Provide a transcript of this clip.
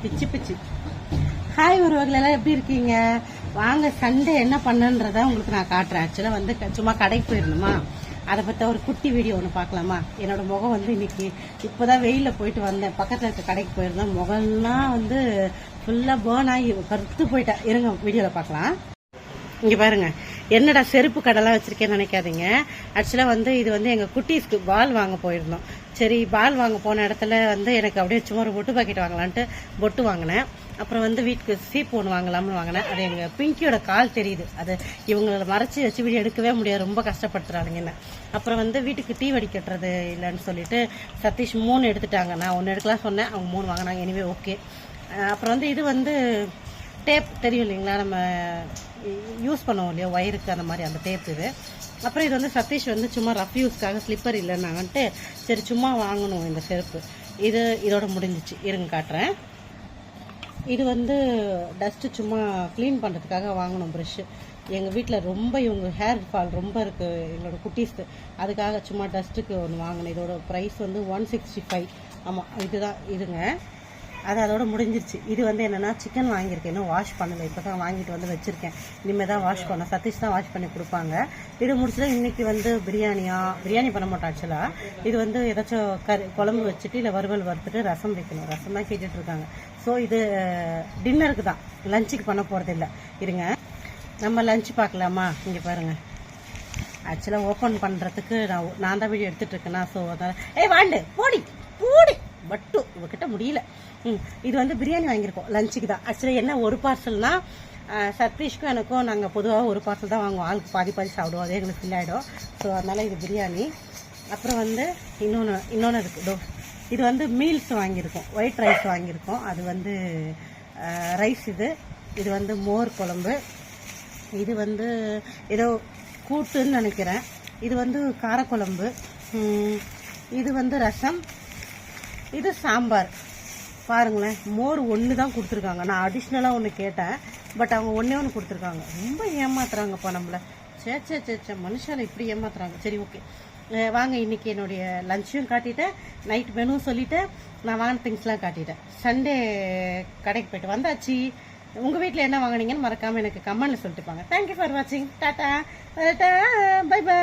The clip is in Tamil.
பிச்சு பிச்சு. ஹாய் உறவுகளெல்லாம், எப்படி இருக்கீங்க? வாங்க சண்டே என்ன பண்ணன்றத உங்களுக்கு நான் காட்டுறேன். ஆக்சுவலாக வந்து சும்மா கடைக்கு போயிருந்தோமா, அதை பற்றி ஒரு குட்டி வீடியோ ஒன்று பார்க்கலாமா? என்னோட முகம் வந்து இன்னைக்கு இப்போதான் வெயிலில் போயிட்டு வந்தேன். பக்கத்தில் இருக்க கடைக்கு போயிருந்தேன். முகம்லாம் வந்து ஃபுல்லாக பேர்ன் ஆகி கருத்து போயிட்டேன். இருங்க வீடியோவில் பார்க்கலாம். இங்கே பாருங்க, என்னடா செருப்பு கடைலாம் வச்சிருக்கேன்னு நினைக்காதீங்க. ஆக்சுவலாக வந்து இது வந்து எங்கள் குட்டீஸ்க்கு பால் வாங்க போயிருந்தோம். சரி, பால் வாங்க போன இடத்துல வந்து எனக்கு அப்படியே சும்மா ஒரு பொட்டு பாக்கெட் வாங்கலான்ட்டு பொட்டு வாங்கினேன். அப்புறம் வந்து வீட்டுக்கு சீப்பு ஒன்று வாங்கலாம்னு வாங்கினேன். அது எங்கள் பிங்கியோட கால் தெரியுது. அது இவங்களை மறைச்சி வச்சு வீடியோ எடுக்கவே முடியாது, ரொம்ப கஷ்டப்படுத்துறானுங்க என்ன. அப்புறம் வந்து வீட்டுக்கு டீ வடிக்கட்டுறது இல்லைன்னு சொல்லிட்டு சதீஷ் 3 எடுத்துட்டாங்க. நான் 1 எடுக்கலாம் சொன்னேன், அவங்க 3 வாங்கினாங்க. Anyway okay. அப்புறம் வந்து இது வந்து டேப் தெரியும் இல்லைங்களா, நம்ம யூஸ் பண்ணுவோம் இல்லையா ஒயருக்கு, அந்த மாதிரி அந்த டேப் இது. அப்புறம் இது வந்து சதீஷ் வந்து சும்மா ரஃப் யூஸ்க்காக ஸ்லிப்பர் இல்லைன்னாங்கன்ட்டு சரி சும்மா வாங்கணும் இந்த செருப்பு. இதோட முடிஞ்சிச்சு. இருங்க காட்டுறேன். இது வந்து டஸ்ட்டு சும்மா க்ளீன் பண்ணுறதுக்காக வாங்கணும் ப்ரெஷ்ஷு. எங்கள் வீட்டில் ரொம்ப இவங்க ஹேர் ஃபால் ரொம்ப இருக்குது எங்களோட குட்டீஸ்க்கு. அதுக்காக சும்மா டஸ்ட்டுக்கு ஒன்று வாங்கினேன். இதோட ப்ரைஸ் வந்து 165. ஆமாம், இதுதான் இதுங்க. அதோட முடிஞ்சிருச்சு. இது வந்து என்னென்னா சிக்கன் வாங்கியிருக்கேன், இன்னும் வாஷ் பண்ணலை. இப்போ தான் வாங்கிட்டு வந்து வச்சுருக்கேன். இனிமேல் தான் வாஷ் பண்ணேன். சதீஷ் தான் வாஷ் பண்ணி கொடுப்பாங்க. இது முடிச்சுட்டு இன்றைக்கி வந்து பிரியாணி பண்ண மாட்டோம் ஆக்சுவலாக. இது வந்து ஏதாச்சும் குழம்பு வச்சுட்டு இல்லை வறுவல் வறுத்துட்டு ரசம் வைக்கணும். ரசம் தான் கேட்டுட்டு இருக்காங்க. ஸோ இது டின்னருக்கு தான், லஞ்சுக்கு பண்ண போகிறதில்ல. இருங்க நம்ம லஞ்ச் பார்க்கலாமா? இங்கே பாருங்கள். ஆக்சுவலாக ஓப்பன் பண்ணுறதுக்கு நான் தான் வீடியோ எடுத்துகிட்டு இருக்கேன்னா, ஸோ அதனால் வாண்டு போடி பட்டு இவகிட்ட முடியல. இது வந்து பிரியாணி வாங்கியிருக்கோம் லஞ்சுக்கு தான். ஆக்சுவலாக என்ன ஒரு பார்சல்னா சதீஷ்க்கும் எனக்கும் நாங்கள் பொதுவாக ஒரு பார்சல் தான் வாங்குவோம். ஆளுக்கு பாதி சாப்பிடுவோம், அதே எங்களுக்கு ஃபில் ஆகிடும். ஸோ அதனால் இது பிரியாணி. அப்புறம் வந்து இன்னொன்று இருக்குது. இது வந்து மீல்ஸ் வாங்கியிருக்கோம், ஒயிட் ரைஸ் வாங்கியிருக்கோம். அது வந்து ரைஸ். இது வந்து மோர் குழம்பு. இது வந்து ஏதோ கூட்டுன்னு நினைக்கிறேன். இது வந்து காரக்குழம்பு. இது வந்து ரசம். இது சாம்பார். பாருங்களேன், மோர் 1 தான் கொடுத்துருக்காங்க. நான் அடிஷ்னலாக ஒன்று கேட்டேன், பட் அவங்க 1 கொடுத்துருக்காங்க. ரொம்ப ஏமாத்துறாங்கப்பா நம்மள. சே மனுஷால இப்படி ஏமாத்துறாங்க. சரி ஓகே, வாங்க இன்னைக்கு என்னுடைய லஞ்சையும் காட்டிட்டேன், நைட் மெனு சொல்லிட்டேன், நான் வாங்கின திங்ஸ்லாம் காட்டிட்டேன். சண்டே கடைக்கு போயிட்டு வந்தாச்சு. உங்கள் வீட்டில் என்ன வாங்கினீங்கன்னு மறக்காமல் எனக்கு கமெண்ட்ல சொல்லிட்டு போங்க. தேங்க்யூ ஃபார் வாட்சிங். Tata, bye by.